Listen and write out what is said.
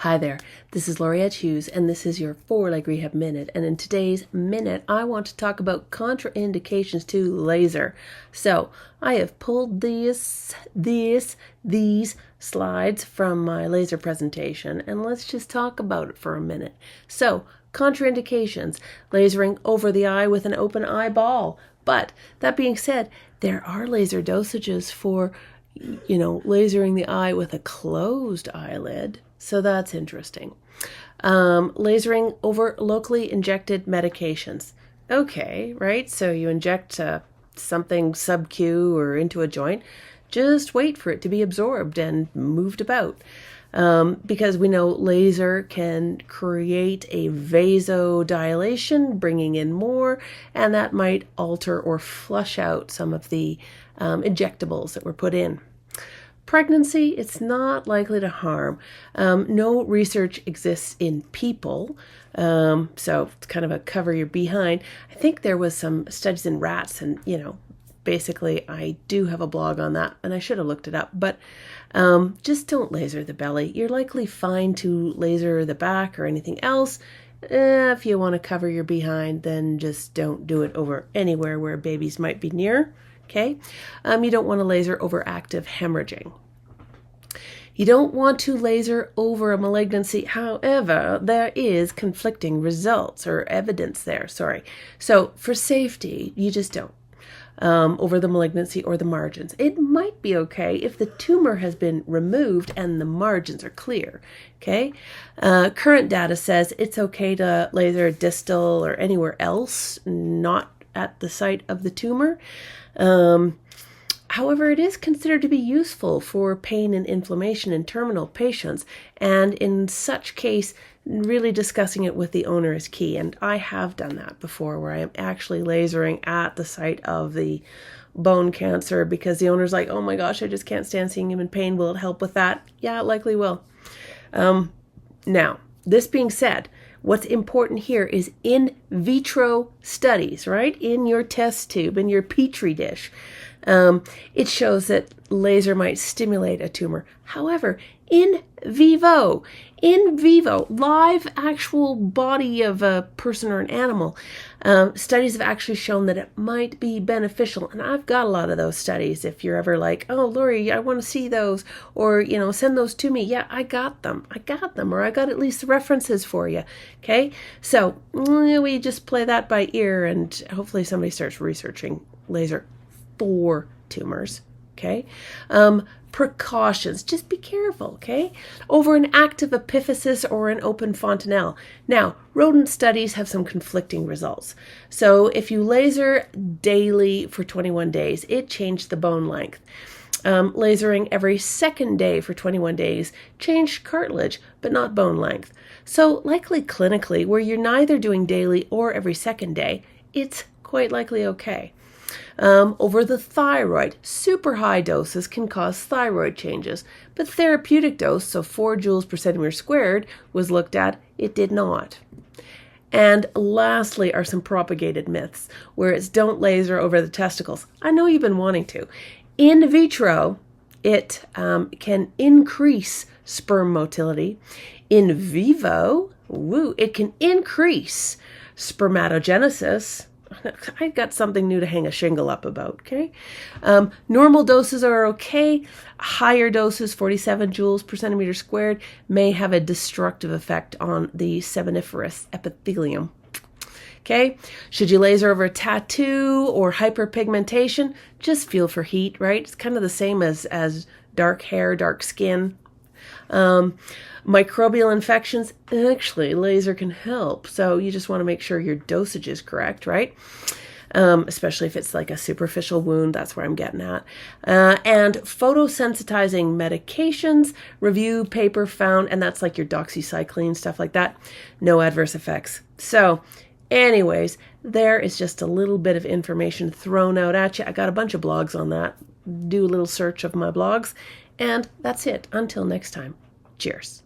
Hi there, this is Edge-Hughes, and this is your 4-Leg Rehab Minute. And in today's minute, I want to talk about contraindications to laser. So I have pulled these slides from my laser presentation, and let's just talk about it for a minute. So contraindications: lasering over the eye with an open eyeball. But that being said, there are laser dosages for lasering the eye with a closed eyelid. So that's interesting. Lasering over locally injected medications. Okay, right? So you inject something sub-Q or into a joint. Just wait for it to be absorbed and moved about. Because we know laser can create a vasodilation, bringing in more, and that might alter or flush out some of the injectables that were put in. Pregnancy, it's not likely to harm. No research exists in people, so it's kind of a cover your behind. I think there was some studies in rats, and basically I do have a blog on that, and I should have looked it up, but just don't laser the belly. You're likely fine to laser the back or anything else. If you want to cover your behind, then just don't do it over anywhere where babies might be near. Okay, you don't want to laser over active hemorrhaging. You don't want to laser over a malignancy. However, there is conflicting results or evidence there. So for safety, you just don't. Over the malignancy or the margins. It might be okay if the tumor has been removed and the margins are clear. Okay, current data says it's okay to laser distal or anywhere else, not at the site of the tumor. However, it is considered to be useful for pain and inflammation in terminal patients, and in such case, really discussing it with the owner is key. And I have done that before, where I am actually lasering at the site of the bone cancer because the owner's like, oh my gosh, I just can't stand seeing him in pain. Will it help with that? Yeah, it likely will. Now, this being said, what's important here is in vitro studies, right? In your test tube, in your petri dish. It shows that laser might stimulate a tumor. However, in vivo, live actual body of a person or an animal, studies have actually shown that it might be beneficial. And I've got a lot of those studies. If you're ever like, oh, Lori, I want to see those, or, send those to me. Yeah, I got them, or I got at least the references for you. Okay. So we just play that by ear, and hopefully somebody starts researching laser for tumors. Okay. Precautions, just be careful, okay? Over an active epiphysis or an open fontanelle. Now, rodent studies have some conflicting results. So if you laser daily for 21 days, it changed the bone length. Lasering every second day for 21 days changed cartilage, but not bone length. So likely clinically, where you're neither doing daily or every second day, it's quite likely okay. Over the thyroid, super high doses can cause thyroid changes, but therapeutic dose, so 4 joules per centimeter squared, was looked at. It did not. And lastly are some propagated myths, where it's don't laser over the testicles. I know you've been wanting to. In vitro, it can increase sperm motility. In vivo, it can increase spermatogenesis. I got something new to hang a shingle up about, okay? Normal doses are okay. Higher doses, 47 joules per centimeter squared, may have a destructive effect on the seminiferous epithelium. Okay? Should you laser over a tattoo or hyperpigmentation? Just feel for heat, right? It's kind of the same as dark hair, dark skin. Microbial infections, actually, laser can help. So you just want to make sure your dosage is correct, right? Especially if it's like a superficial wound, that's where I'm getting at. And photosensitizing medications, review paper found, and that's like your doxycycline, stuff like that. No adverse effects. So anyways, there is just a little bit of information thrown out at you. I got a bunch of blogs on that. Do a little search of my blogs. And that's it. Until next time. Cheers.